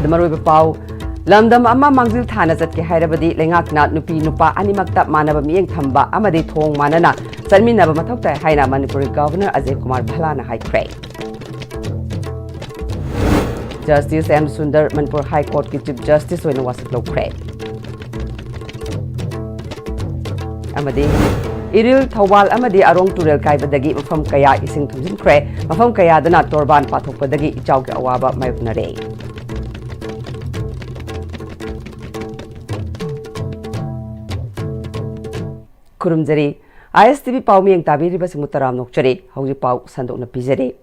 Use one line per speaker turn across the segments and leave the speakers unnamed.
Madamaroi Pau Lamdam Ama Mangzil Thana Zat Hairabadi, Lengakna, Nupi Nupa, Animakta, Manaba Mieng Thamba, Amadi Thong Manana, Sanmina Matokta, Haina Manipuri Governor Ajay Kumar Bhalana High Cray. Justice M. Sundar, Manipur High Court Chief Justice when was low cray. Amadi Iril Tawal Amadi Arong Turel Kaibadagi from Kaya Ising Tumjin Cray, from Kaya the Nat Torban Patopadagi, Chauka Awaba, Mayunare. Kurumjari, ISTV Pau Miang Tabiri Basimutaram Nokchari, Hoji Pau Sandona Pizari.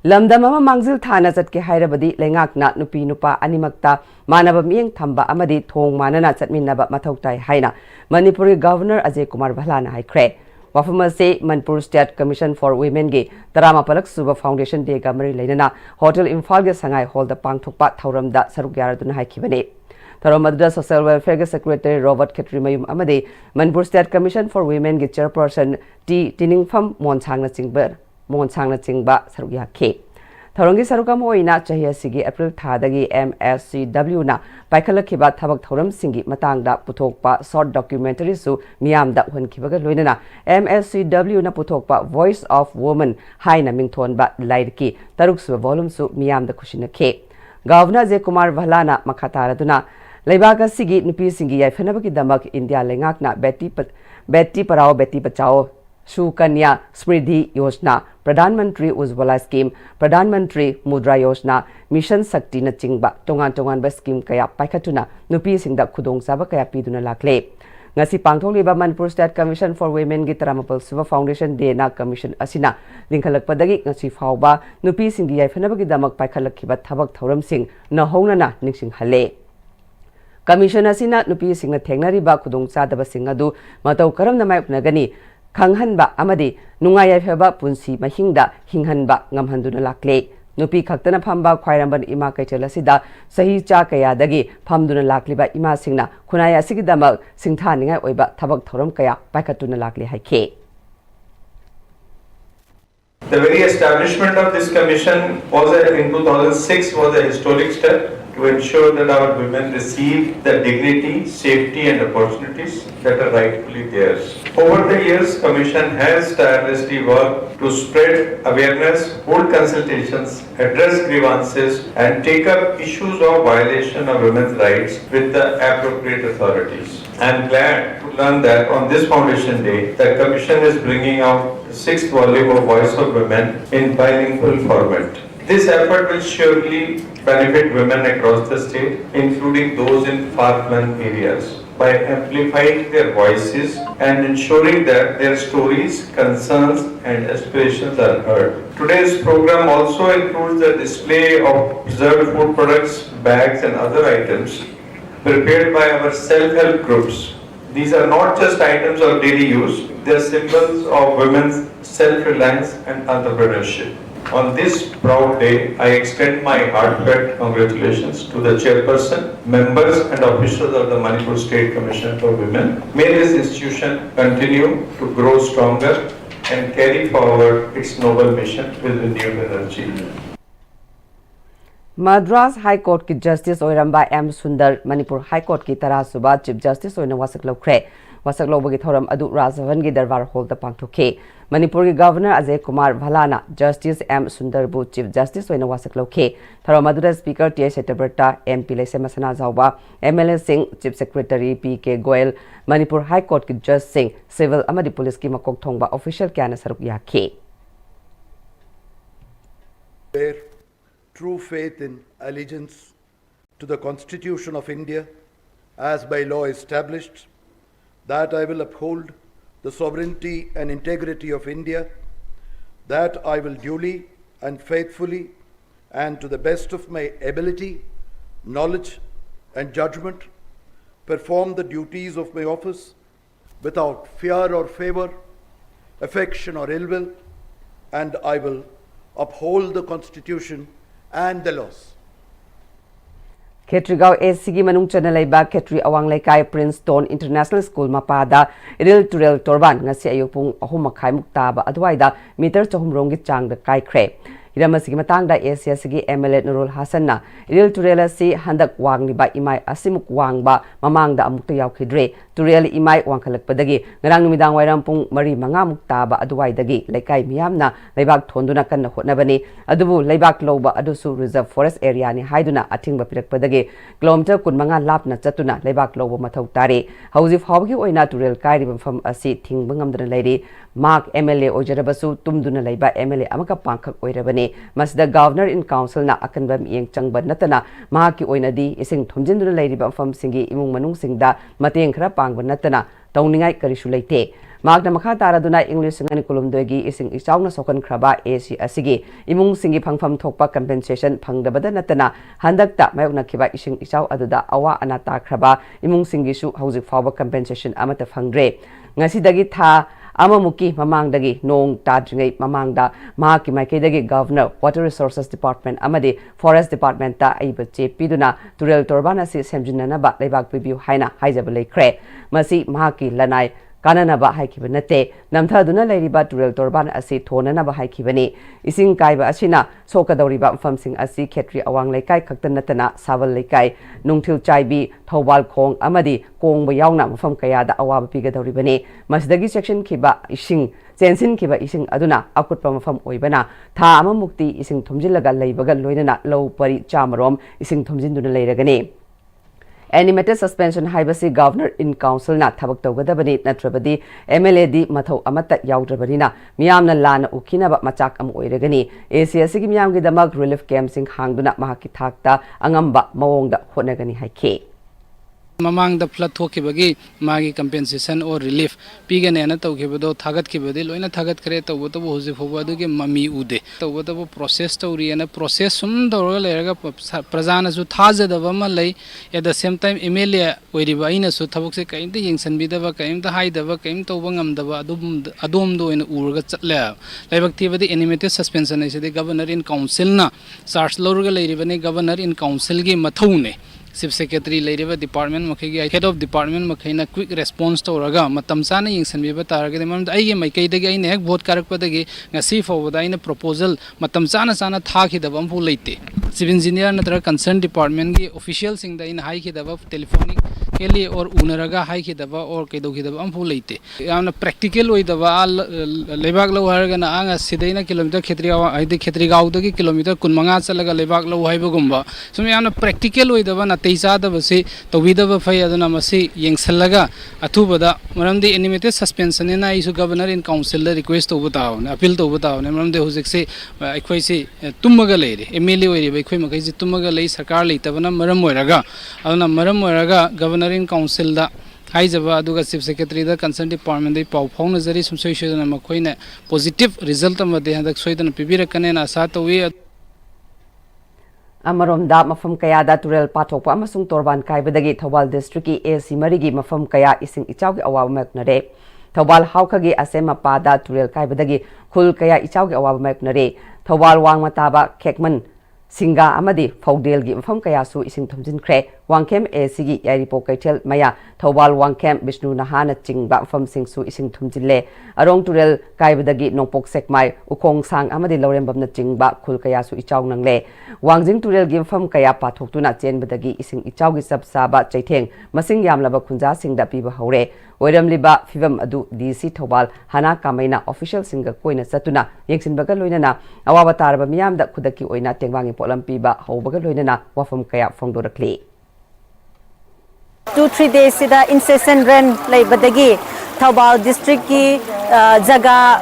Lamdamama Mangzil Thana Zat Hairabadi, Lengakna, Nupi Nupa, Animakta, Manaba Mieng Thamba, Amadi Thong Manana Satminaba Matoktai Haina, Manipuri Governor Ajay Kumar Bhalana High Cray. Wafama say Manipur State Commission for Women Ge, Tarama Palak Suba Foundation De Gamari Lenana, Hotel Infalga Sangai Hall the Pang Tukpa Tauram da Sarugyara High Kibane. Taromadra Social Welfare Secretary Robert Ketrimayum Amadi, Manipur State Commission for Women Ge Chairperson T. Tiningfam Monsangna Chingber. Monsangna Chingba Sarugya K. Tarongi Sarukam Oina Chahia Sigi April Thadagi Mscw na Paikala Kiba Tabak Thoram Singi Matangda Putokpa short documentary su Miamda when Kibaga Luinana Mscw na Putokpa Voice of Woman Haina Mington Ba Laidki Taruksu volume su Miamda Kushina K. Governor Ajay Kumar Bhalana Makataraduna Leibaga Sigi Nupi Singi Yafenabaki Damak India Lengakna Betty Parao Betty Bachao Shukanya Smridhi Yojana, Pradhan Mantri Ujjwala Scheme, Pradhan Mantri Mudra Yojana, Mission Shakti na Chingba, Tongan ba scheme kaya paikatuna, Nupi Singda Khudong Saba kaya piduna lakle. Ngasi pangthokliba Manipur State Commission for Women gi Taramapal Suba Foundation Day na Commission asina, lingkhalakpadagi ngasi fauba, Nupi Singi Yaifanabagi damak paikhalakhiba thabak thoram sing na hongnana ningsing hale. Commission asina Nupi Singna thengnariba khudong chadaba sing adu matau karamna mayoknagani. Khanghanba Amadi, Nungaya Feba Punsi Mahingda, Hinghanba, Ngamhanduna Lakle, Nupi Kaktana Pamba, Quairamban Ima Kaitelasida, Sahi Chakaya Dagi, Pamduna Lakliba Ima Singna, Kunaya Sigidama, Singtania Weba, Tabak Thoram Kaya, Pakatuna Lakli Hike.
The very establishment of this commission was in 2006 was a historic step to ensure that our women receive the dignity, safety and opportunities that are rightfully theirs. Over the years, Commission has tirelessly worked to spread awareness, hold consultations, address grievances and take up issues of violation of women's rights with the appropriate authorities. I am glad to learn that on this Foundation Day, the Commission is bringing out the 6th volume of Voice of Women in bilingual format. This effort will surely benefit women across the state, including those in far-flung areas, by amplifying their voices and ensuring that their stories, concerns and aspirations are heard. Today's program also includes the display of preserved food products, bags and other items prepared by our self-help groups. These are not just items of daily use, they are symbols of women's self-reliance and entrepreneurship. On this proud day, I extend my heartfelt congratulations to the chairperson, members and officials of the Manipur State Commission for Women. May this institution continue to grow stronger and carry forward its noble mission with renewed energy.
Madras High Court ki Justice Oiramba M. Sundar, Manipur High Court ki Tarasuba Chief Justice Oina Wasaklo Kre, Wasaklo Bagi Thoram Adu Rajavan gi Darbar Hall the Pangthoke. Manipur ki Governor Ajay Kumar Bhalana, Justice M. Sundar Bu Chief Justice Oina Wasaklo Ke, Tharamadura Speaker T. Setaberta, MP Lese Masana Zauba, MLA Singh, Chief Secretary P.K. Goel, Manipur High Court ki Judge Singh, Civil Amadi Police ki Makok Thongba Official Kyana Sarukya Ke.
True faith in allegiance to the Constitution of India as by law established, that I will uphold the sovereignty and integrity of India, that I will duly and faithfully and to the best of my ability, knowledge and judgment perform the duties of my office without fear or favor, affection or ill will, and I will uphold the Constitution and the laws.
Ketrigao SCG Manung Chanalaiba Ketri Awang Laikai Princeton International School Mapada Iril Turel Torban Ngasi Ayupung Ahumakai Muktaba Adwaida Meter Tohumrongi Chang the Kai Cre hiram asigi matangda ACSigi MLA Nurul Hasanna iril turel asi handak wangliba imai asimuk wangba mamangda amukta yaukidre turel imai wangkhalakpadagi ngarang numidang wairam pung mari manga muktaba aduwaidagi laikai miyamna leibak thonduna kanna hotnabani adubu leibak loba adusu reserve forest area ni haiduna athingba pirakpadagi kilometer kun manga lapna chatuna leibak loba mathau tare hauji phawgi oina turel kairi mafam asi thingba ngamdana leiri mark MLA ojarabasu tumduna leiba MLA amaka pangkhak oirabani masda governor in council na akanba mieng changba natana mahaki oinadi ising thomjinduna leiriba mafam singi imung manung singda mateng khara pangba natana tauningai karisu leite Magna makha taraduna English ngani kulumdogi ising isauna sokan kraba AC asigi imung singi phangpham thokpa compensation phangdabada natana handakta mayokna khiba ising isau aduda awa anata kraba imung singi su hauzik fawba compensation amata phangdre ngasidagi tha amamuki mamangdagi nong tadringai mamangda mahaki maikaidagi governor water resources department amadi forest department ta aiba che piduna turel torbana si semjinana ba leibak review haina haijaba leikre masi mahaki lanai kanana ba haikibnate namthaduna leiriba turel torban asi thonana ba haikibani ising kaiba asina sokadoriba famsing asi khetri awang leikai khaktanatana sawal leikai nungthil chaibi thobal khong amadi kongba yauna mafam kayada awaba pigadoribani masdagi section khiba ising chensin khiba ising aduna akutpa mafam oibana tha ama mukti ising thomjilaga leibaga loinana low pari chamarom ising thomjinduna leiragani Animated suspension haibasi governor in council na thabak tawgadabani natrabadi MLA di mathau amata yawdrabanina miyamna lana ukinaba machak am oiragani ACS gi miyam gi damak relief camp sing hangduna mahaki thakta angamba mawongda honagani haike
Mamang the flood Tokibagi, Magi compensation or relief, Pigan and Tokibado, Tagat Kibadi, Loina Tagat Creta, whatever was the Mami Ude, whatever process story and a process the Royal Prazanas with Taza the Vamalay at the same time Emilia, where Rivaina Sutabuka came the Yings and Bidava came the Haidava came to Wangam the Adumdo in Urgat Lav. Live activity animated suspension is the governor in council na Sars Lorga Lady governor in council game Matone. Chief Secretary Lady Department Makagi, Head of Department Makina quick response to Raga, Matamsana Yingsan Viva Target, I am my Kaidagi neck, both Karakpadagi, Nasi for a proposal, Matamsana Sana Taki the Vampu Late. Civil engineer and concerned department officials in the in high Kidava telephonic Kelly or Unaraga high Kidava or Kedoki the Vampu Late. On a practical way the Val Levaglo Hargana Anga Sidena kilometer Ketria, I the Ketrigauda kilometer Kunmanga Salaga Levaglo Haibagumba. So on a practical way the one Taisa the Vasi, the Vidava Fayadanamasi, Yang Salaga, Atubada, Maram animated suspension in Isu governor in council request over town, appeal to over town, and Maram de Husik Equasi Tumaga lady, Emilio Equimakazi Tumaga lay Sakarli, Tavana Maramoraga, Alana Maramoraga, governor in council da. Haizava Duga Chief Secretary the concerned department the Pau Ponazari some social and Makoina positive result of the Handak Sweden Pibira Kanena Satawi.
Amaromda mafam kaya da turel pathokpa amasung torban kaibadagi Thobal district ki AC marigi mafam kaya ising ichawgi awaba maknare Thobal haukagi asema pada turel kaibadagi khul kaya ichawgi awaba maknare Thobal wang mataba kekman singa amadi faudel gi mafam kaya su ising thomjin khre wangkem AC gi yaripo kaitel maya Thobal wangkem Vishnu Nahana chingba mafam sing su ising thomjinle arong turel kaibadagi nongpok sekmai ukong sang amadi lorembam na chingba khul kaya su ichaw nangle Wangjing turel gi mafam kaya pathoktuna chenbadagi ising ichawgi sabsaba chaitheng masing yamlaba khunja singda piba haure oiramliba fivam adu DC Thobal hana kamaina official singa koina satuna yengsinbaga loinana awaba taraba miyamda khudaki oina tengwangi polam piba haubaga loinana wafam kaya fongdorakli
2-3 days sida incessant rain laibadagi Thobal district ki jaga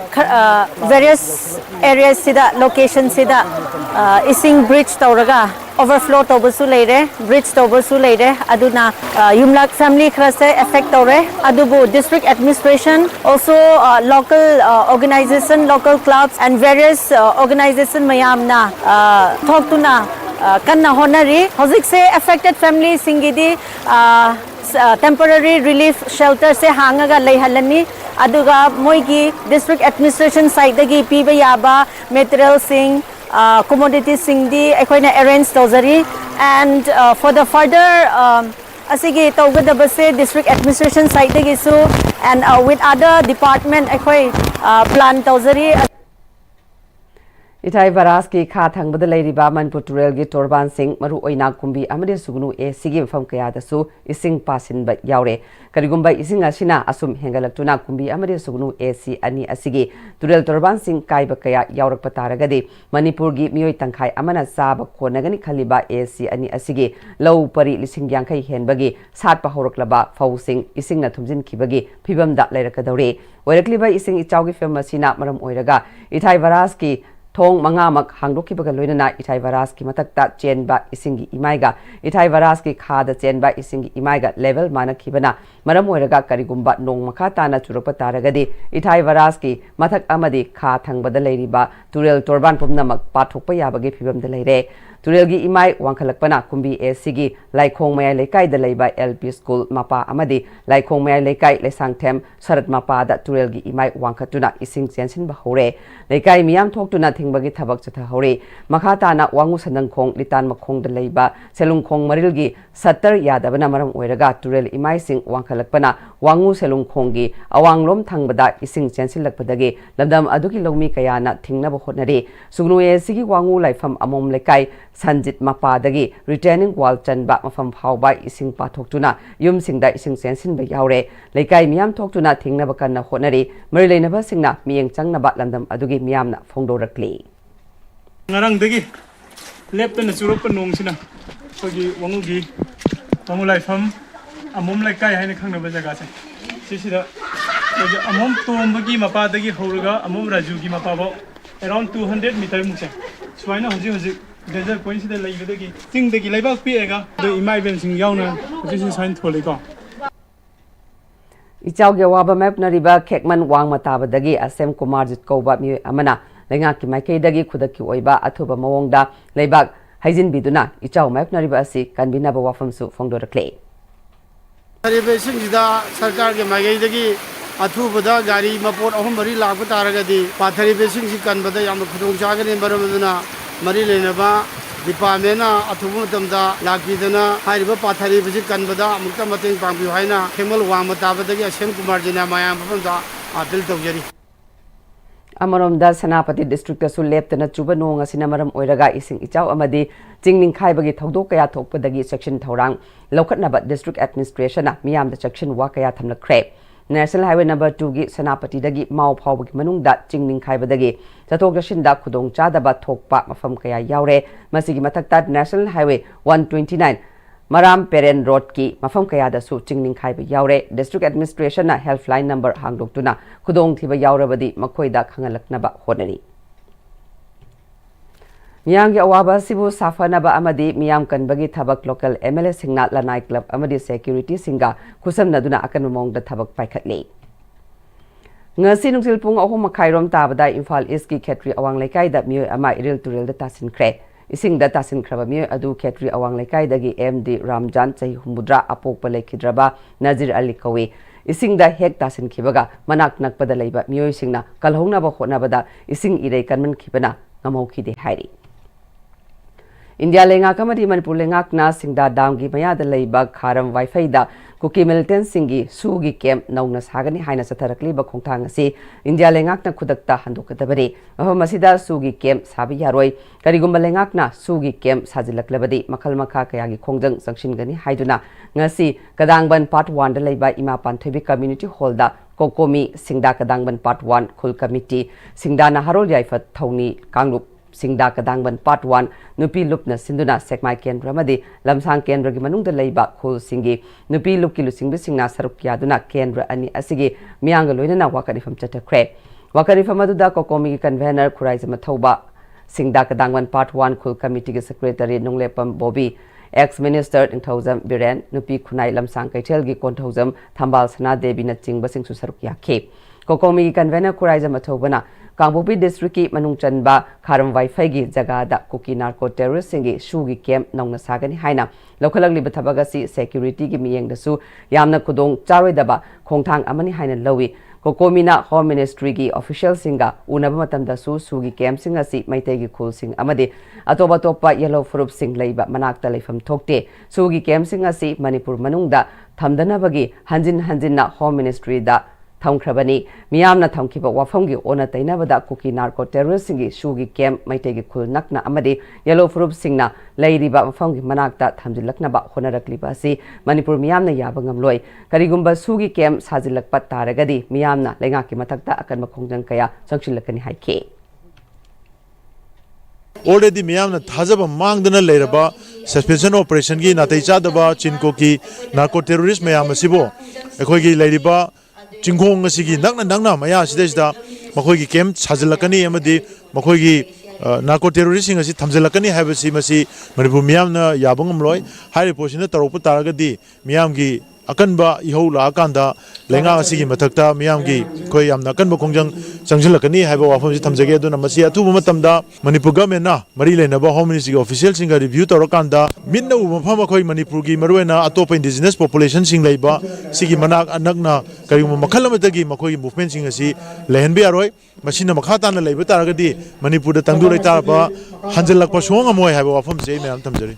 various areas sida location sida ising bridge tawraga overflow tobasu leire bridge tobasu leire aduna yumlak family khrase affect tawre adubu district administration also local organization local clubs and various organization mayamna thoktuna kanna honari hojik se affected family singidi temporary relief shelter se hangaga leihalani aduga moigi district administration side dagi piba yaba material sing commodities sing di ekoina arrange tozari and for the further asigi tawgadaba se district administration side dagi su and with other department ekoi plan tozari
Itai Varas ki kha thang badalai riba Manipur Turel gi Torban Singh Maru Oina Kumbi Amade Sugunu E Sigi Fam Kaya da su Ising Pasin ba Yaure Karigumba Ising Asina Asum Hengalaktuna Kumbi Amade Sugunu E Si Ani Asigi Turel Torban Singh Kai ba Kaya Yaurak Pataragadi Manipur gi Mioi Tangkai Amana Saba Konagani Khaliba E Si Ani Asigi Lau Pari Lising Yankai Henbagi Sat pa Horoklaba Fausing Ising na Thumjin Kibagi Pibam da Lairakadore Oirakliba Ising Ichaugi Femasina Maram Oiraga Itai Varas ki Thong mangamak hangdoki baga loinana Itai Varas ki matakta chenba isingi imaiga Itai Varas ki khada chenba isingi imaiga level mana kibana maram oiraga karigumba nong makha tana churupa taragadi Itai Varas ki matak amadi kha thangbada leiriba Turel Torban pumnamak pathokpa yabagi phibam da leire Turel gi imai wangkhalakpana kumbi sigi laikhong mayai lekai da leiba LP school mapa amadi laikhong mayai lekai lesangthem sarat mapa da Turel gi imai wangkhatuna ising chensin ba hore lekai miyam thoktuna bagi thabak chatha hore makhata na wangu sanangkhong litan makhong da leiba selungkhong marilgi 70 yadabana maram oiraga Turel imai sing wangkhalakpana wangu selungkhong gi awanglom thangbada ising chensilakpadagi lamdam aduki longmi kayana thingna ba hotnari sugnu sigi wangu laifam amom lekai Sanjit Mapadagi returning wall chanba mafam phawba ising pathoktuna yum singda ising sensin ba yaure lekai miyam thoktuna thingna ba kanna hotnari marilena ba singna miyeng changna ba lamdam adugi miyamna phongdorakli
ngarang dagi lepta na churup nong sina kogi wangu laifam amom laikai haina khangna ba jaga se sida amom tombagi mapadagi horaga amom raju gi mapabo around 200 meter mukse swaina hoji desert point sida laibadagi singdagi laibak piega do imai ben sing yauna hoji sign thole ko
Ichauge waba map na riba Kekman wang matabadagi Asem Kumarjit Koba mi amana Lengaki Maikei dagi Kudaki Oiba Atuba Mawongda Leibak Haizin Biduna Ichau map na riba asi Kanbina ba wafam su Fongdora Clay
Riba Singida Sarkar ke Maikei dagi Atubada gari mapot ahum mari lagu taragadi Pathari Besing si kanbada yang khudong jagani baramaduna mari lenaba Dipamena atubu tamda lakidana hairiba pathari bisi kanbada amukta mateng pangbiu haina Kemal wang matabadagi Asem Kumarjina mayam pamda apil tawjari
Amarom Sanapati district su leptana chuba nong asina maram oiraga ising ichau amadi jingning khaibagi thogdok kaya thokpadagi section thorang lokhatnaba district administration na miyam da section wa kaya thamlakre National Highway number 2 gi Sanapati dagi mau phawbagi manungda jingning khaibadagi chatok jashinda khudong chadaba thokpa mafam kaya yaure masigi mathakta National Highway 129 Maram Peren Road ki mafam kaya da su jingning khaiba yaure district administration na helpline number hangdoktuna khudong thiba yaurabadi makhoida khangalaknaba honari Miyam gi awaba sibu safanaba amadi miyam kanbagi thabak local MLA singna lanai club amadi security singa kusam naduna akan mong da thabak paikhatli ngasi nungsil pung ahum makhairom tabada Imphal East ki khetri awang lekai da miyo ama iril turil da tasin kre ising da tasin khraba miyo adu khetri awang lekai dagi MD Ramjan chai humudra apokpa lekhidraba Nazir Ali kawi ising da hek tasin khibaga manak nakpada leiba miyo singna kalhongna ba khona bada ising irei kanman khibana ngamauki de hairi India lenga kamadi Manipur lengak na singda damgi maya da leiba kharam wifi da kuki militant singi sugi camp nauna sagani haina satharakli ba khongthang asi India lengak na khudakta handokadabari masida sugi camp sabi yaroi karigumba lengak na sugi camp sajilaklabadi makhal makha kayagi khongjang sangshin haiduna ngasi kadangban part 1 da leiba ima panthobi community hall da kokomi singda kadangban part 1 khul committee singda na harol yaifat thawni kanglup Singda Kadangban Part 1 Nupi Lupna Sinduna Sekmai Kendra Madi Lamsang Kendra gi manung da leiba khul singi Nupi Lupki Lusing Bisingna Saruk Yaduna Kendra ani asigi miyanga loinana wakarifam chatakre wakarifam aduda kokomi gi convener Khuraizama Thauba Singda Kadangban Part 1 Khul Committee gi Secretary Nunglepam Bobby ex-minister Ningthauzam Biren Nupi Khunai Lamsang Kaithel gi Konthauzam Thambal Sana Devi na chingba singsu saruk yakhe kokomi gi convener Khuraizama Thaubana Kangpopi district ki manung chanba kharam wifi gi jaga da kuki narco terrorist singi shugi camp nongna sagani haina lokhalagli bathabaga si security gi miyeng dasu yamna khudong charoi daba khongthang amani haina lowi kokomina home ministry gi official singa unaba matam dasu sugi camp singa si maitei gi khul sing amade atoba topa yellow fruit sing leiba manakta leifam thokte sugi camp singa si Manipur manungda thamdana bagi hanjin na home ministry da थमख्रबनी मियामना थमखिबा वाफमगी ओना तैनाबदा cookie narco टेररिस्टसिंगी Swiggy camp मैतेगी खुल नकना अमदि yellow फ्रूप सिंगना लैरिबा मफमगी मनाकता थमजिलकनबा होनरकलिबा असि Manipur मियामना याबा ngamloi करिगुम्बा Swiggy camp साजिलकपा तारगदि मियामना लेंगाकी मथक्ता अकनबा खोंजंग कया संगसिलकनी हाइके
already miyamna thajaba mangdana leiraba suspension operation gi natai chadaba chinko ki narco terrorist mayam asibo ekhoi gi leiriba chingkhong asigi nakna maya sidesda makhoi gi camp sajilakani amadi makhoi gi narco terrorist sing asi thamjalakani habasi masi manipur miyamna yabangam loi hari posina tarokpa taragadi miyam gi akanba ihau la kanda lenga asigi mathakta miyam gi khoi yamna akanba khongjang changsilakani haiba wafam si thamjage aduna masi athuba matamda manipur government na mari leinaba home ministry official singa review torakanda minna mafam khoi manipur gi maruena atop indigenous population sing leiba sigi manak anakna karigum makhalamagi makhoi movement sing asi lehenbe aroi masina makhata na leiba taragadi manipur da tangdu leitaraba hanjalakpa song amoy haiba wafam se mayam thamjari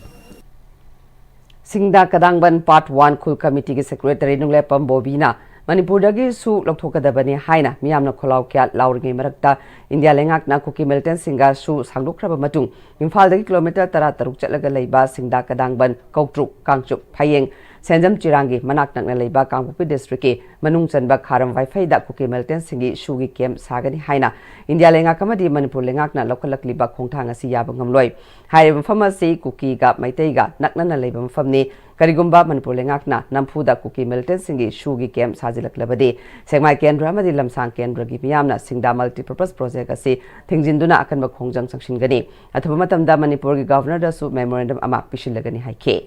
Singda Kadangban Part 1 Khul Committee ki Secretary Nunglepam Bobina Manipur dagi su lokthokadabani haina miyamna kholaw kya laurngi marakta India lengakna kuki militant singa su sangdokraba matung Imphal dagi kilometer 13 chatlaga leiba Singda Kadangban Kautruk Kangchup Phayeng Senjam Chirangi manak nakna leiba Kangpupi district ki manung chanba kharam wifi da kuki militant singi sugi camp sagani haina India lengakamadi Manipur lengakna lokalakliba khongthang asi yaba ngamloi Hai mfama si kuki ga maiteiga nakna na leiba mfamni Karigumba Manipur lengakna nampuda kuki militant singi sugi camp sajilaklabadi Segmai Kendra amadi lamsang Kendra gi miyamna Singda multi-purpose project asi thingjinduna akanba khongjang sangsingani athuba matamda Manipur gi governor da su memorandum ama pishilagani haike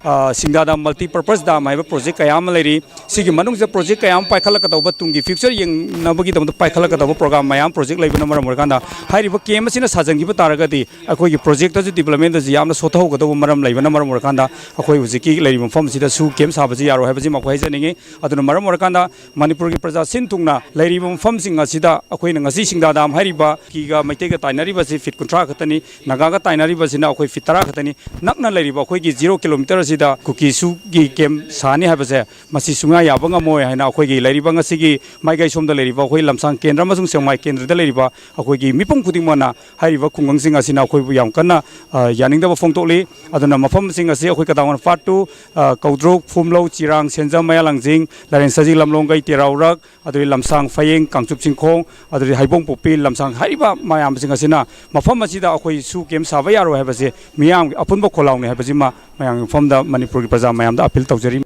Singda multi-purpose dam haiba project kayam leri sigi manung project kayam paikhalakadaba tungi future yang nabagi tamda paikhalakadaba program mayam project laibana maram orkanda hairiba kem asina sajangiba taragadi akoi gi project da development da yamna sothogadabu maram laibana maram orkanda akoi hujiki leri mafam sida su kem sabaji yaro haibaji makhoi janingi aduna maram orkanda Manipur gi praja sintungna leri mafam singa sida akoi ngasi Singda dam hairiba kiga maitega tainari basi fit kontra khatani nagaga tainari basina akoi fitara khatani nakna leri ba akoi gi 0 km sida kuki su gi kem sani habase masi sunga yabanga moy haina akoi gi leriba ngasi maigai somda leriba akoi lamsang kendra masung semai kendra da leriba akoi gi mipong khuding mana hariba kungang singa sina akoi bu yam kana yaning da phongtoli aduna mafam singa si akoi kadawon fatu kaudrok phumlo chirang senjam maya langjing laren saji lamlong gai teraurak aduri lamsang phayeng kangchup singkhong aduri haibong popi lamsang hariba mayam singa sina mafam asida akoi su kem saba yaro habase miyam apunba kholaung ne habase ma mayang famda Manipur ki praja mayam da appeal tawjari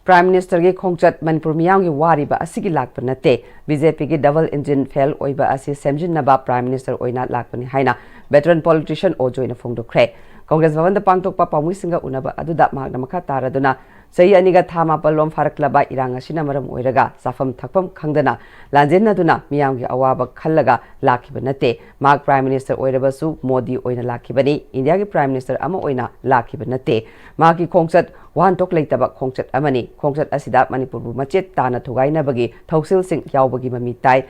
Prime Minister gi khongchat Manipur miyam gi wariba asigi lakpa nate BJP gi double engine fail oiba asi semjin naba Prime Minister oina lakpani haina veteran politician ojoina phongdokre Congress Bhavan da pangtokpa pamui singa unaba aduda magna makha taraduna Sayi aniga thama palom faraklaba iranga sina maram oiraga safam thakpam khangdana lanjenna duna miyam gi awaba khallaga lakhiba nate mag Prime Minister oiraba su Modi oina lakhibani India gi Prime Minister ama oina lakhiba nate magi khongchat wan tok leitaba khongchat amani khongchat asida Manipur bu machet tana thugaina bagi thausil sing yawbagi mami tai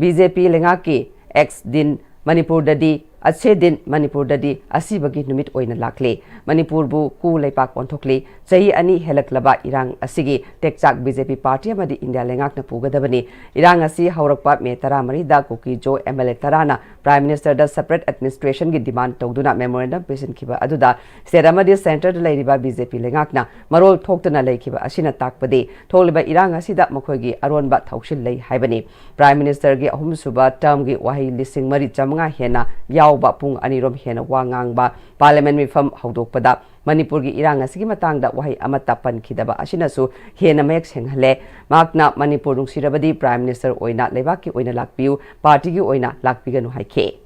BJP lengaki ex din Manipur dadi Ache din Manipur dadi asibagi numit oina lakle Manipur bu ku leipak onthokli chahi ani helaklaba irang asigi tekchak BJP party amadi India lengak na pugadabani irang asi haurakpa me taramari da kuki jo MLA tarana Prime Minister da separate administration gi demand tawduna memorandum pesin khiba aduda state amadi center da leiriba BJP lengak na marol thoktana leikhiba asina takpade tholiba irang asida makhoigi aronba thausil lei haibani Prime Minister gi ahum suba term gi wahi lising mari chamanga hena yaw Pung anirom hena wangang ba parliament mi fam haudok pada Manipur gi irang asigi matang da wahi amata pan khidaba asina su hena mek senghale makna Manipur rung sirabadi Prime Minister oina leba ki oina lakpiu party gi oina lakpiganu haike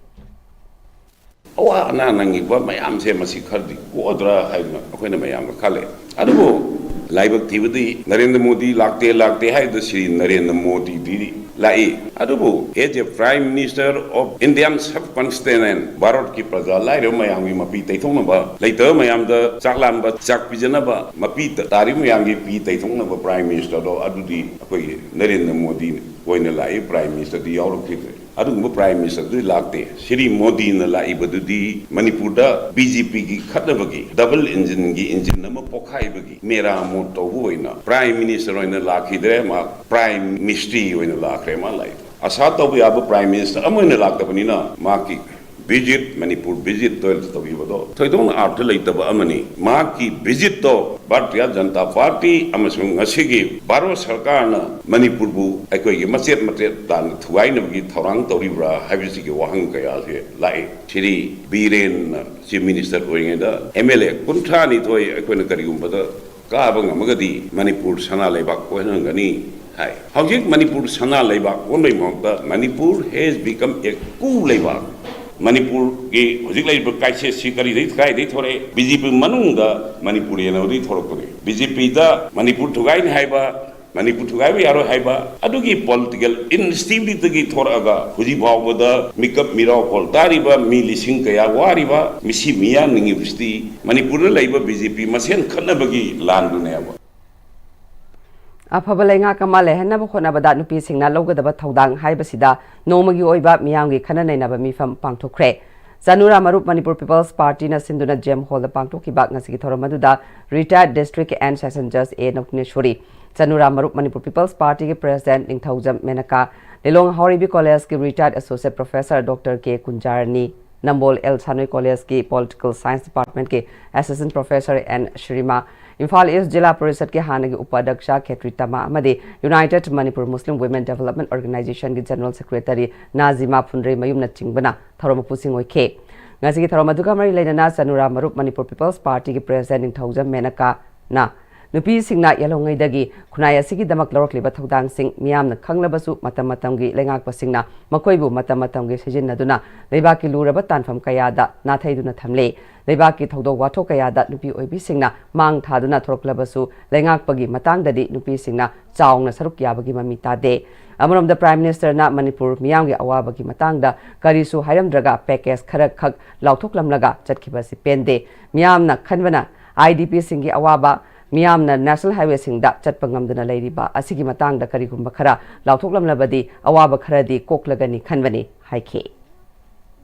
awa na nangi ba mayam se masi khardi kodra haina akoina mayam khale adubo laibak thibadi Narendra Modi lakte hai the Shri Narendra Modi di lai adubo as a Prime Minister of Indian subcontinent Bharat ki praja lai ro mayam gi mapi taithong ba laiter mayam da chaklam ba chak pijana ba mapi tari mayam gi pi taithong ba Prime Minister do adudi akoi Narendra Modi ꯑꯣꯏꯅ ꯂꯥꯛꯏ prime ꯃꯤꯅꯤꯁꯇꯔꯗꯤ ꯌꯥꯎꯔꯛꯈꯤꯗ꯭ꯔꯦ ꯑꯗꯨꯒꯨꯝꯕ prime ꯃꯤꯅꯤꯁꯇꯔꯗꯨꯗꯤ ꯂꯥꯛꯇꯦ ꯁ꯭ꯔꯤ ꯃꯣꯗꯤꯅ ꯂꯥꯛꯏꯕꯗꯨꯗꯤ ꯃꯅꯤꯄꯨꯔꯗ BJPꯒꯤ ꯈꯠꯅꯕꯒꯤ double ꯏꯟꯖꯤꯟꯒꯤ engine ꯑꯃ ꯄꯣꯈꯥꯏꯕꯒꯤ ꯃꯦꯔꯥ ꯃꯣꯠ ꯇꯧꯕ ꯑꯣꯏꯅ ꯄ꯭ꯔꯥꯏꯝ ꯃꯤꯅꯤꯁꯇꯔ ꯑꯣꯏꯅ ꯂꯥꯛꯈꯤꯗ꯭ꯔꯦ ꯃꯥ ꯄ꯭ꯔꯥꯏꯝ ꯃꯤꯅꯤꯁꯇ꯭ꯔꯤ ꯑꯣꯏꯅ ꯂꯥꯛꯈ꯭ꯔꯦ ꯃꯥ ꯂꯥꯛꯏ ꯑꯁꯥ ꯇꯧꯕ ꯌꯥꯕ ꯄ꯭ꯔꯥꯏꯝ ꯃꯤꯅꯤꯁꯇꯔ ꯑꯃ ꯑꯣꯏꯅ ꯂꯥꯛꯇꯕꯅꯤꯅ ꯃꯥꯒꯤ visit Manipur visit to tawibado thoidong arth leitaba amani ma ki visit to Bharatiya Janata Party amasung ngasigi Baro Sarkar na Manipur bu aikoi gi machet tan thuai na gi thorang tawribra habisi gi wahang kaya se lai Shri Biren Chief Minister oingeda MLA kunthra ni thoi aikoi na karigum bada ka bang amagadi Manipur sana leibak ko ngani hai hojik Manipur sana leibak onbai mokta Manipur has become a cool leibak Manipur के हजिक लाइब काइसे सिकरी दे काय दे थोरे BJP मनुंगा Manipur येना दे थोरकने BJP दा मणिपुर थुगाइन हाइबा मणिपुर थुगाइबा यारो हाइबा अदुगी political instability की थोरगा हुजी भावबदा मिकअप मिराव call तारिबा मी लिसिंग कया वारिबा मिसी मिया निंगिबस्ती मणिपुर लाइब BJP मसेन खनबगी लांदुनेबा
अफब लेंगाकमा लेहनब होनबदा नुपीसिंगना लौगदब थौदांग हाइबसिदा नोमगी ओइबा मियांगी खननैनब मिफम पांगथोखरे Janura Marup Manipur People's Party na Sinduna Gem Hall the Pangtoki Bak Nasiki Thoramaduda retired district and session judge A Nokneshuri Janura Marup Manipur People's Party ke President Ningthaujam Menaka Lelong Horibi College ke retired associate professor Dr. K Kunjarni Nambol El Sanoi College ke Political Science Department ke assistant professor N Shrima Imphal East Jilla Parishad ke Hanagi Upadaksha Khetri Tama amadi United Manipur Muslim Women Development Organization ke General Secretary Nazima Phunre Mayumna Chingbana Tharoma Pusing Oike ngasi ki tharoma duka mari leina Janura Marup Manipur People's Party ke President Ningthaujam Menaka na nupi singna yalongai dagi khunai asigi damak lorokliba thodang sing miyamna khanglabasu matam matamgi lengak pasingna makoibu matam matamgi sejinaduna leibaki luraba tanfam kayada nathaiduna thamle leibaki thodo watho kayada nupi oibi singna mang thaduna thoroklabasu lengak pagi matangdadi nupi singna chaungna saruk yabagi mami tade Amarom the Prime Minister na Manipur miyamgi awabagi matangda karisu hairamdraga package kharak khak lauthoklamlaga chatkibasi pende miyamna khanbana IDP singi awaba Miyamna National Highway singda chatpangamduna leiriba asigi matangda karigumba khara lauthoklamlabadi awaba kharadi koklagani khanbani haike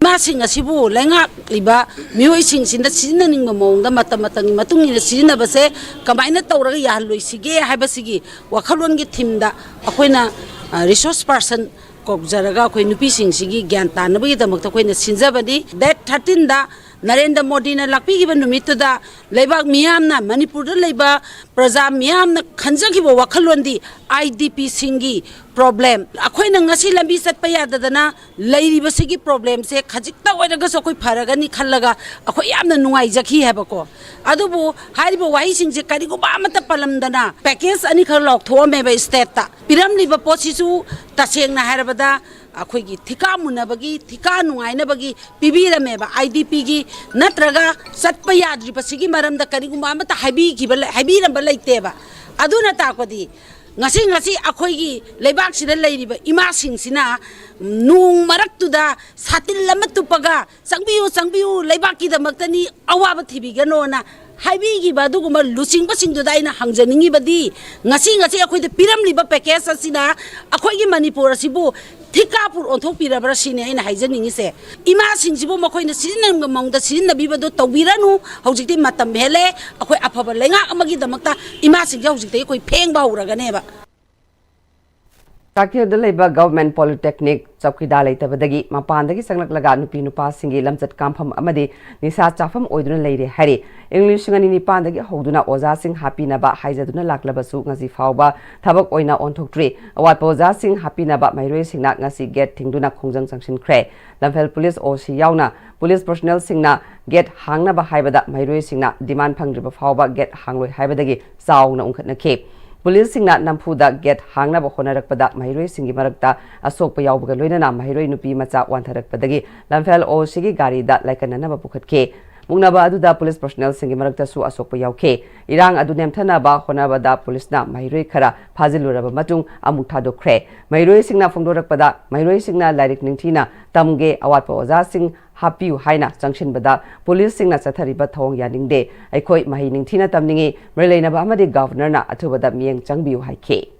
Masing asibu lenga liba mioi sing sinda sinaning mamongda matamatang matungina sinabase kamaina tawraga yahalloisige haibasigi wakhalongi thimda akoina resource person kokjaraga akoi nupi sing sigi gyan tanabagi damakta akoina sinjabani that 13 da Narendra Modi na lakpi giba numituda leibak miyamna Manipur da leiba praja miyamna khanjagiba wakhallondi IDP singi problem akhoi na ngasi lambi satpa yadadana leiriba sigi problem se khajikta oiraga so koi faragani khallaga akhoi yamna nungai jakhi hebako adubu hariba wahi singje karigo ba mata palamdana package ani khar lok thome ba state ta piram liba posisu tasengna harabada akhoi thika munabagi thika nungainabagi pibirameba IDP gi natraga satpa yadri pasigi maramda kariguma amata habi gibala habiramba leiteba aduna takodi ngasi akhoi gi leibak sida leiriba ima singsina nung maraktuda satil lamatupaga sangbiu leibak ki damaktani awaba thibigano na Haibi gi badu guma lusing basing do dai na hangjaningi badi ngasi akhoi de piram liba package asina akhoi gi Manipur asibu Thikapur onthok pirabra sine aina haijaningi se ima singjibu makoi na sirinam mangda sirinna bibado tawbiranu hojikti matam hele akhoi afaba lenga amagi damakta ima singja hojikti koi phengba huragane ba
Takir the Labour Government Polytechnic Chowkida Laitabadagi Mapandagi Sanglak Nupi Nupa Singi Lamsat Kampam Amadi Nisa Chafam Oiduna Lady Harry English Ngani Pandagi Hoduna Oza Sing Happy Naba Haizaduna Laklabasu Ngazi Fauba Tabak Oina Ontok Tree Awat Oza Sing Happy Naba My Racing Nak Ngasi Get Tingduna Kongjang Sanction Cray Lamfel Police Oshi Yauna Police Personnel Singna Get Hangnaba Haibada My Racing Nak Demand Pangriba Fauba Get Hangway Haibadagi Sauna Unkatna Cape Police singna nampuda get hangna ba khonarakpada mahiroi singi marakta asokpa yawbaga loinana mahiroi nupi macha wantharakpadagi lamfel o sigi gari da laikanana ba pukhatke mungnaba aduda police personnel singi marakta su asokpa yawke irang adu nemthana ba khonaba da police na mahiroi khara phaziluraba matung amuk thadokre mahiroi singna phongdorakpada mahiroi singna lairik ningthina tamge awatpa oza sing Happy Haina Junction Bada, Police Singna Sathariba Thong Yaning De, Aikoi Mahining Tina Tamningi, Merlena Bamadi Governor na Atubada Miang Changbiu Haike.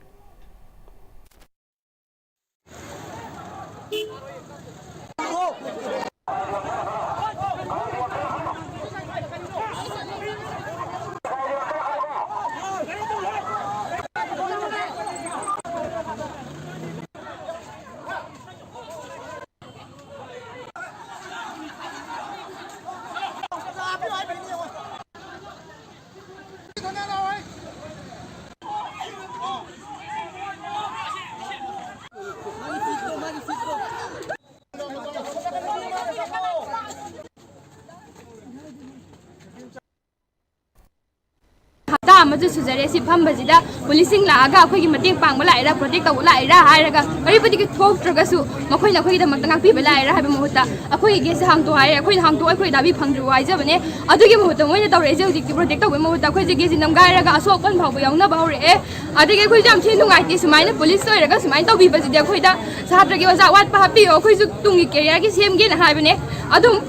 amaju sujare si pham bajida policing la aga khoi gi mating pang bala ira protect taw la ira hairaga ari pudi ki thok traga su makhoi na khoi da mak tang pi bala ira habi muhuta akhoi ge se hang to haire akhoi hang to akhoi da bi phang ru ai ja bane adu gi muhuta moi na taw re je dik protect taw muhuta khoi je ge ji nam ga ira ga asok pan phau yaung na ba hore e adu ge khoi jam thi nu ngai ti sumai na police oi raga sumai taw bi bajida khoi da sahatra gi waja wat pa hapi o khoi ju tungi career gi sem ge na hai bane adum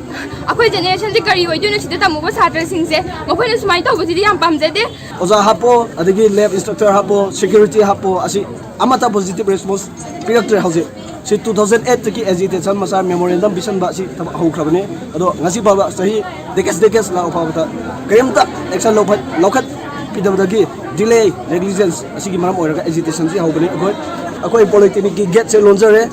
akhoi generation ji kari oi du nu sida tamu ba sahatra sing se makhoi na sumai taw bajidi yam pam jade
oza hapo adagi lab instructor hapo security hapo asi amata positive response piraktre hause si 2008 ki agitation masa memorandum vision ba si hau khrabane ado ngasi ba sahi decades la upa bata kayamta action lokhat pidabdagi delay negligence asi gi maram oiraga agitation si haubane akoi polytechnic ki gate se lonjare